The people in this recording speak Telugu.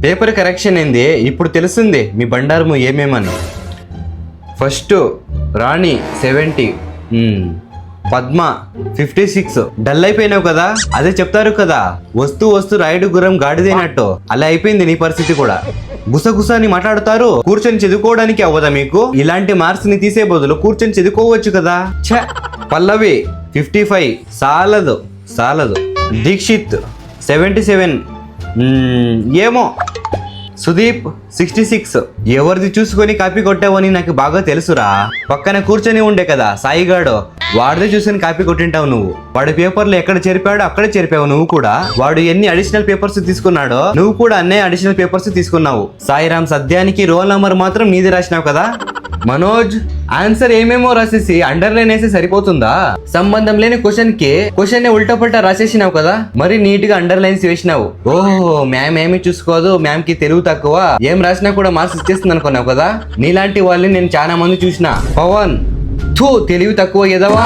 పేపర్ కరెక్షన్ ఏంది ఇప్పుడు తెలుస్తుంది మీ బండారము ఏమేమని. ఫస్ట్ రాణి 70, పద్మ 56. డల్ అయిపోయినావు కదా, అదే చెప్తారు కదా, వస్తూ వస్తూ రాయుడు గుర్రం గాడిదైనట్టు అలా అయిపోయింది నీ పరిస్థితి కూడా. గుసగుసాని మాట్లాడుతారు, కూర్చొని చదువుకోవడానికి అవ్వదా మీకు? ఇలాంటి మార్క్స్ ని తీసే బదులు కూర్చొని చదువుకోవచ్చు కదా. ఛ. పల్లవి 55, సాలదు. దీక్షిత్ 77, ఏమో. సుదీప్ 66. ఎవరిది చూసుకొని కాపీ కొట్టావని నాకు బాగా తెలుసురా. పక్కన కూర్చొని ఉండే కదా సాయిగాడు, వాడిదే చూసుకొని కాపీ కొట్టింటావు నువ్వు. వాడి పేపర్లు ఎక్కడ చేరిపాడో అక్కడే చేరిపావు నువ్వు కూడా. వాడు ఎన్ని అడిషనల్ పేపర్స్ తీసుకున్నాడో నువ్వు కూడా అన్నే అడిషనల్ పేపర్స్ తీసుకున్నావు. సాయిరామ్ సద్యానికి రోల్ నంబర్ మాత్రం నీది రాసినావు కదా. మనోజ్ ఆన్సర్ ఏమేమో రాసేసి అండర్లైన్ వేసి సరిపోతుందా? సంబంధం లేని క్వశ్చన్ ఉల్టా పల్టా రాసేసినావు కదా, మరి నీట్ గా అండర్లైన్స్ వేసినావు. ఓహో మ్యామ్ ఏమి చూసుకోదు, మ్యామ్ కి తెలుగు తక్కువ, ఏం రాసినా కూడా మార్క్స్ ఇచ్చేస్తుంది అనుకున్నావు కదా. నీలాంటి వాళ్ళని నేను చాలా మంది చూసిన. పవన్ తెలివి తక్కువ ఎదవా.